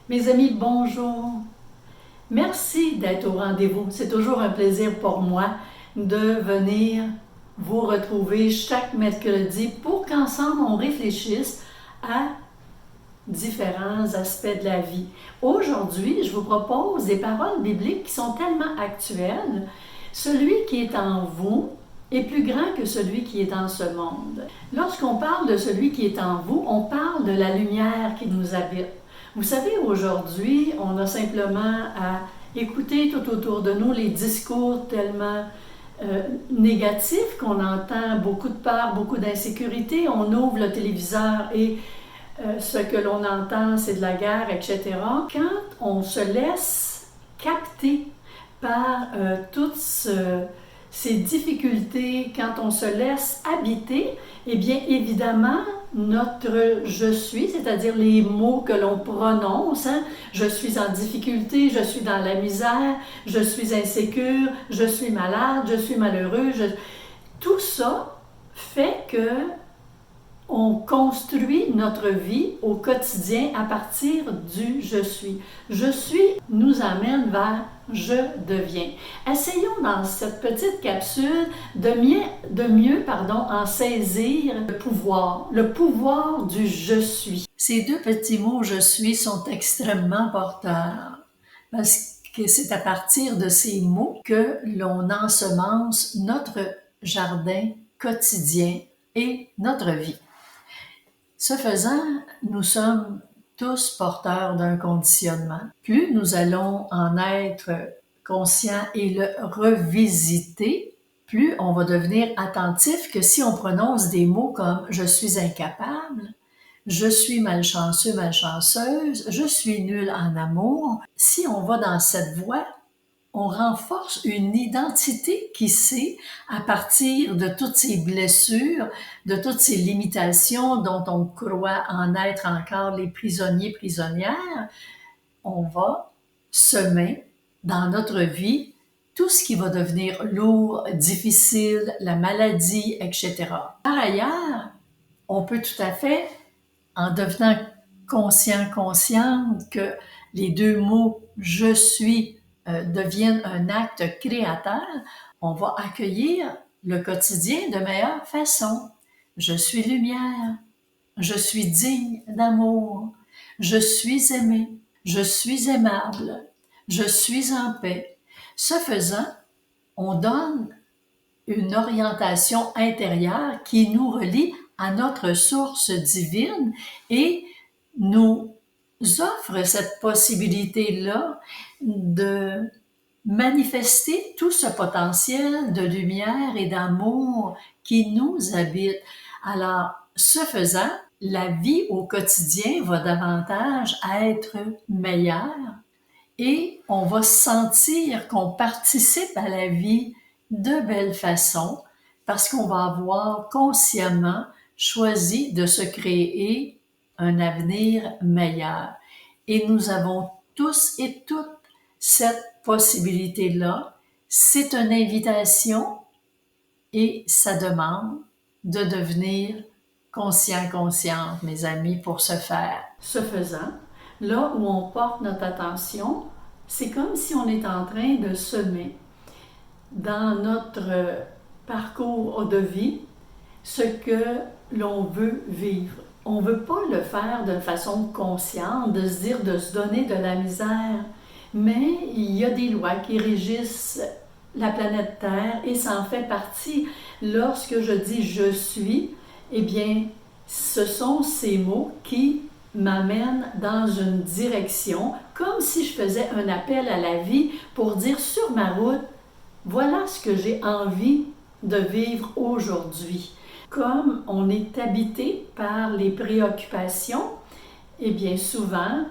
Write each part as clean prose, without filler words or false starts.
Mes amis, bonjour. Merci d'être au rendez-vous. C'est toujours un plaisir pour moi de venir vous retrouver chaque mercredi pour qu'ensemble on réfléchisse à différents aspects de la vie. Aujourd'hui, je vous propose des paroles bibliques qui sont tellement actuelles. Celui qui est en vous est plus grand que celui qui est dans ce monde. Lorsqu'on parle de celui qui est en vous, on parle de la lumière qui nous habite. Vous savez, aujourd'hui, on a simplement à écouter tout autour de nous les discours tellement négatifs qu'on entend beaucoup de peur, beaucoup d'insécurité. On ouvre le téléviseur et ce que l'on entend, c'est de la guerre, etc. Quand on se laisse capter par toutes ces difficultés, quand on se laisse habiter, eh bien évidemment, notre je suis, c'est-à-dire les mots que l'on prononce, je suis en difficulté, je suis dans la misère, je suis insécure, je suis malade, je suis malheureux, tout ça fait que on construit notre vie au quotidien à partir du je suis. Je suis nous amène vers je deviens. Essayons dans cette petite capsule de mieux en saisir le pouvoir du je suis. Ces deux petits mots je suis sont extrêmement porteurs parce que c'est à partir de ces mots que l'on ensemence notre jardin quotidien et notre vie. Ce faisant, nous sommes tous porteurs d'un conditionnement. Plus nous allons en être conscients et le revisiter, plus on va devenir attentif que si on prononce des mots comme « je suis incapable », « je suis malchanceux, malchanceuse »,« je suis nul en amour », si on va dans cette voie, on renforce une identité qui sait, à partir de toutes ces blessures, de toutes ces limitations dont on croit en être encore les prisonniers, prisonnières, on va semer dans notre vie tout ce qui va devenir lourd, difficile, la maladie, etc. Par ailleurs, on peut tout à fait, en devenant consciente que les deux mots « je suis » deviennent un acte créateur, on va accueillir le quotidien de meilleure façon. Je suis lumière, je suis digne d'amour, je suis aimé, je suis aimable, je suis en paix. Ce faisant, on donne une orientation intérieure qui nous relie à notre source divine et nous offre cette possibilité-là de manifester tout ce potentiel de lumière et d'amour qui nous habite. Alors, ce faisant, la vie au quotidien va davantage être meilleure et on va sentir qu'on participe à la vie de belle façon parce qu'on va avoir consciemment choisi de se créer un avenir meilleur. Et nous avons tous et toutes cette possibilité-là. C'est une invitation et ça demande de devenir consciente, mes amis, pour ce faire. Ce faisant, là où on porte notre attention, c'est comme si on est en train de semer dans notre parcours de vie ce que l'on veut vivre. On ne veut pas le faire de façon consciente, de se dire de se donner de la misère, mais il y a des lois qui régissent la planète Terre et ça en fait partie. Lorsque je dis « je suis », eh bien, ce sont ces mots qui m'amènent dans une direction, comme si je faisais un appel à la vie pour dire sur ma route, voilà ce que j'ai envie de vivre aujourd'hui. Comme on est habité par les préoccupations, et bien souvent,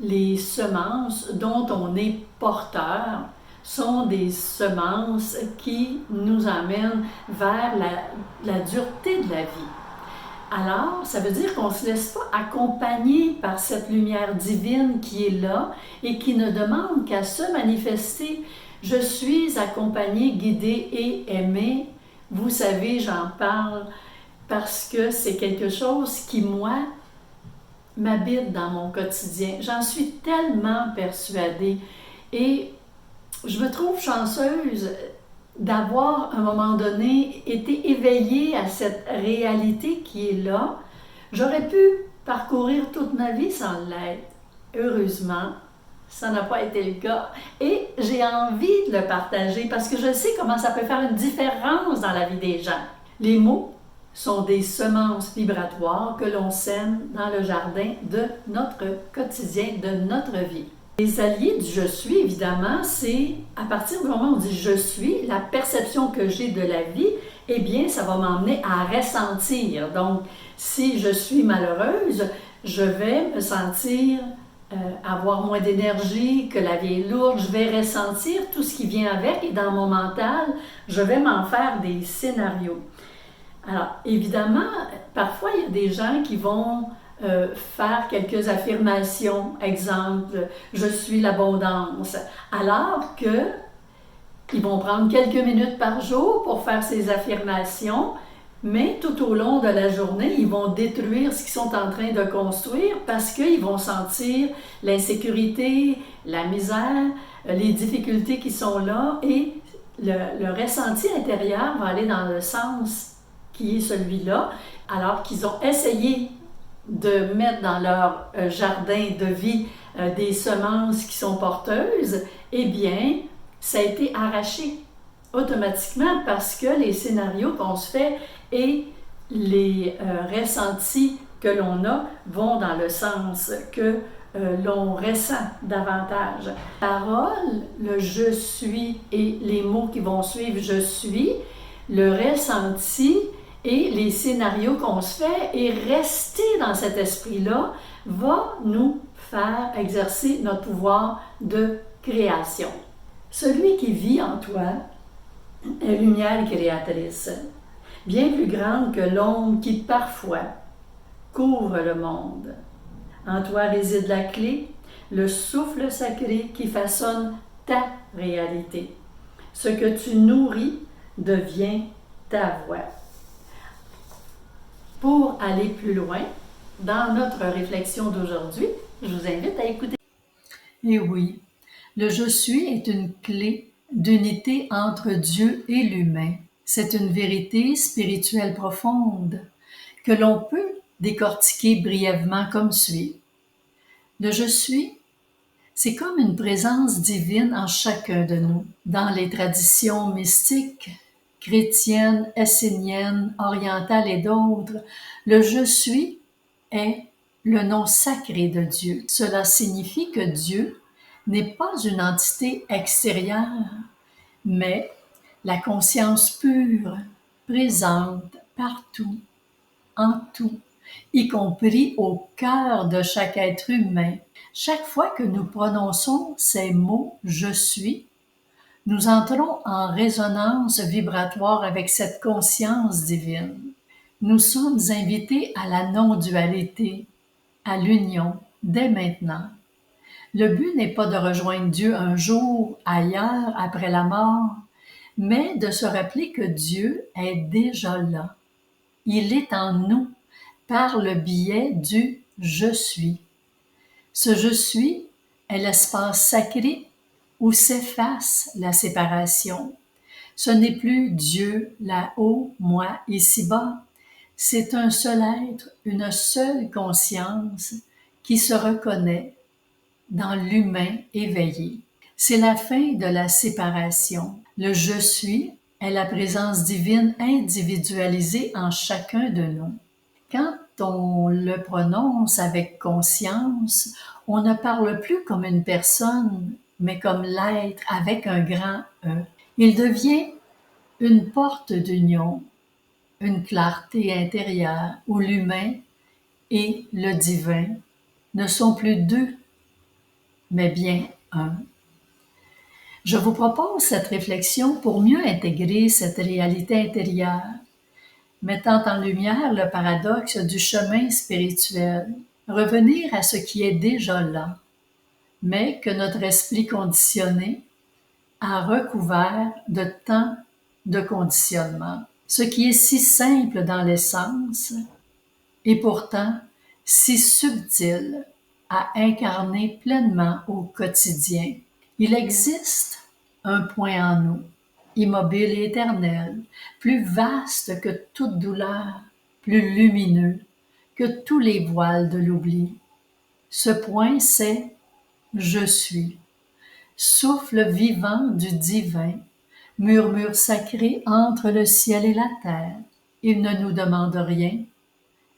les semences dont on est porteur sont des semences qui nous amènent vers la dureté de la vie. Alors, ça veut dire qu'on ne se laisse pas accompagner par cette lumière divine qui est là et qui ne demande qu'à se manifester. Je suis accompagnée, guidée et aimée. Vous savez, j'en parle parce que c'est quelque chose qui, moi, m'habite dans mon quotidien. J'en suis tellement persuadée. Et je me trouve chanceuse d'avoir, à un moment donné, été éveillée à cette réalité qui est là. J'aurais pu parcourir toute ma vie sans l'être. Heureusement, ça n'a pas été le cas. Et j'ai envie de le partager parce que je sais comment ça peut faire une différence dans la vie des gens. Les mots sont des semences vibratoires que l'on sème dans le jardin de notre quotidien, de notre vie. Les alliés du je suis, évidemment, c'est à partir du moment où on dit je suis, la perception que j'ai de la vie, eh bien, ça va m'emmener à ressentir. Donc, si je suis malheureuse, je vais me sentir avoir moins d'énergie, que la vie est lourde, je vais ressentir tout ce qui vient avec et dans mon mental, je vais m'en faire des scénarios. Alors, évidemment, parfois, il y a des gens qui vont faire quelques affirmations, exemple, je suis l'abondance, alors que ils vont prendre quelques minutes par jour pour faire ces affirmations, mais tout au long de la journée, ils vont détruire ce qu'ils sont en train de construire parce qu'ils vont sentir l'insécurité, la misère, les difficultés qui sont là et le ressenti intérieur va aller dans le sens qui est celui-là, alors qu'ils ont essayé de mettre dans leur jardin de vie des semences qui sont porteuses, eh bien, ça a été arraché automatiquement parce que les scénarios qu'on se fait et les ressentis que l'on a vont dans le sens que l'on ressent davantage. La parole, le je suis et les mots qui vont suivre je suis, le ressenti et les scénarios qu'on se fait et rester dans cet esprit-là va nous faire exercer notre pouvoir de création. Celui qui vit en toi est lumière créatrice, bien plus grande que l'ombre qui parfois couvre le monde. En toi réside la clé, le souffle sacré qui façonne ta réalité. Ce que tu nourris devient ta voix. Pour aller plus loin, dans notre réflexion d'aujourd'hui, je vous invite à écouter. Et oui, le je suis est une clé d'unité entre Dieu et l'humain. C'est une vérité spirituelle profonde que l'on peut décortiquer brièvement comme suit. Le je suis, c'est comme une présence divine en chacun de nous. Dans les traditions mystiques, chrétiennes, esséniennes, orientales et d'autres, le je suis est le nom sacré de Dieu. Cela signifie que Dieu n'est pas une entité extérieure, mais la conscience pure, présente partout, en tout, y compris au cœur de chaque être humain. Chaque fois que nous prononçons ces mots « je suis », nous entrons en résonance vibratoire avec cette conscience divine. Nous sommes invités à la non-dualité, à l'union, dès maintenant. Le but n'est pas de rejoindre Dieu un jour, ailleurs, après la mort, mais de se rappeler que Dieu est déjà là. Il est en nous par le biais du « je suis ». Ce « je suis » est l'espace sacré où s'efface la séparation. Ce n'est plus Dieu là-haut, moi ici-bas. C'est un seul être, une seule conscience qui se reconnaît dans l'humain éveillé. C'est la fin de la séparation. Le « je suis » est la présence divine individualisée en chacun de nous. Quand on le prononce avec conscience, on ne parle plus comme une personne, mais comme l'être avec un grand E. Il devient une porte d'union, une clarté intérieure où l'humain et le divin ne sont plus deux, mais bien un. Je vous propose cette réflexion pour mieux intégrer cette réalité intérieure, mettant en lumière le paradoxe du chemin spirituel, revenir à ce qui est déjà là, mais que notre esprit conditionné a recouvert de tant de conditionnements. Ce qui est si simple dans l'essence est pourtant si subtil à incarner pleinement au quotidien. Il existe un point en nous, immobile et éternel, plus vaste que toute douleur, plus lumineux que tous les voiles de l'oubli. Ce point, c'est « Je suis », souffle vivant du divin, murmure sacré entre le ciel et la terre. Il ne nous demande rien,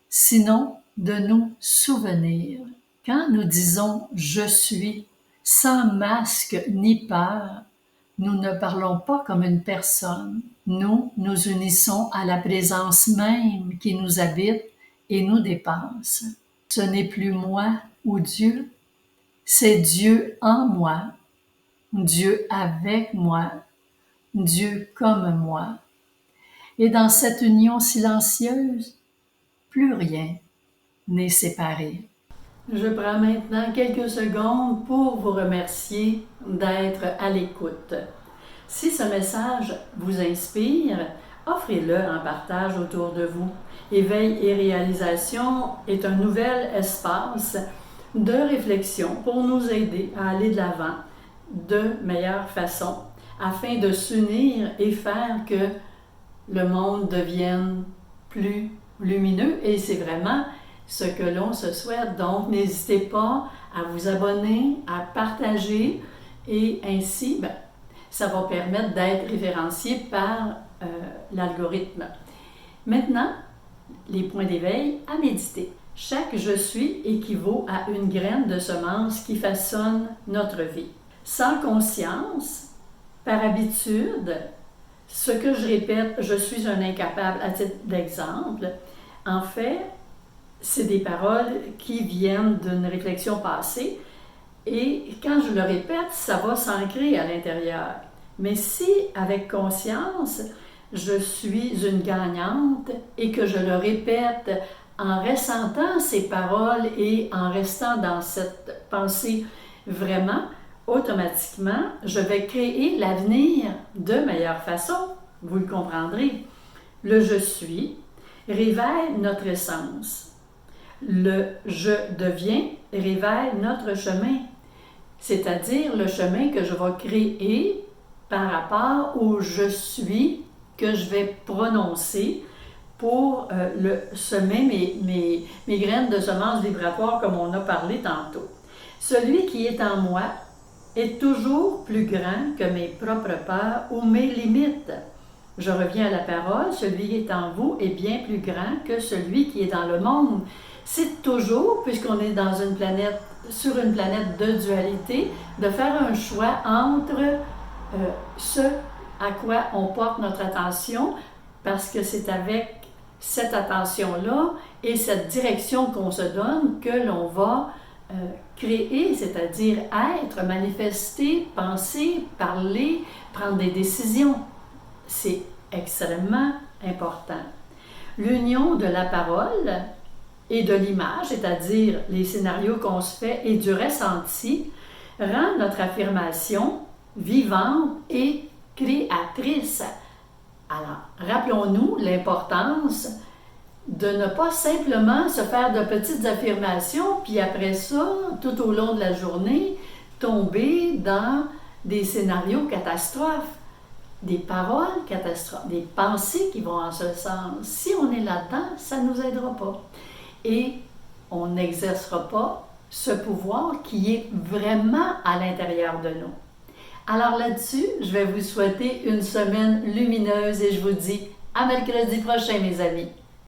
sinon de nous souvenir. Quand nous disons « je suis », sans masque ni peur, nous ne parlons pas comme une personne. Nous nous unissons à la présence même qui nous habite et nous dépasse. Ce n'est plus moi ou Dieu, c'est Dieu en moi, Dieu avec moi, Dieu comme moi. Et dans cette union silencieuse, plus rien n'est séparé. Je prends maintenant quelques secondes pour vous remercier d'être à l'écoute. Si ce message vous inspire, offrez-le en partage autour de vous. Éveil et réalisation est un nouvel espace de réflexion pour nous aider à aller de l'avant de meilleure façon, afin de s'unir et faire que le monde devienne plus lumineux. Et c'est vraiment ce que l'on se souhaite. Donc, n'hésitez pas à vous abonner, à partager, et ainsi, ça va permettre d'être référencié par l'algorithme. Maintenant, les points d'éveil à méditer. Chaque « je suis » équivaut à une graine de semence qui façonne notre vie. Sans conscience, par habitude, ce que je répète « je suis un incapable » à titre d'exemple, en fait, c'est des paroles qui viennent d'une réflexion passée, et quand je le répète, ça va s'ancrer à l'intérieur. Mais si, avec conscience, je suis une gagnante et que je le répète en ressentant ces paroles et en restant dans cette pensée vraiment, automatiquement, je vais créer l'avenir de meilleure façon. Vous le comprendrez. Le « je suis » révèle notre essence. Le « je deviens » révèle notre chemin, c'est-à-dire le chemin que je vais créer par rapport au « je suis » que je vais prononcer pour semer mes graines de semences vibratoires comme on a parlé tantôt. Celui qui est en moi est toujours plus grand que mes propres peurs ou mes limites. Je reviens à la parole, celui qui est en vous est bien plus grand que celui qui est dans le monde. C'est toujours, puisqu'on est dans une planète, sur une planète de dualité, de faire un choix entre ce à quoi on porte notre attention, parce que c'est avec cette attention-là et cette direction qu'on se donne que l'on va créer, c'est-à-dire être, manifester, penser, parler, prendre des décisions. C'est extrêmement important. L'union de la parole et de l'image, c'est-à-dire les scénarios qu'on se fait et du ressenti, rend notre affirmation vivante et créatrice. Alors, rappelons-nous l'importance de ne pas simplement se faire de petites affirmations, puis après ça, tout au long de la journée, tomber dans des scénarios catastrophes, des paroles catastrophes, des pensées qui vont en ce sens. Si on est là-dedans, ça ne nous aidera pas. Et on n'exercera pas ce pouvoir qui est vraiment à l'intérieur de nous. Alors là-dessus, je vais vous souhaiter une semaine lumineuse et je vous dis à mercredi prochain, mes amis.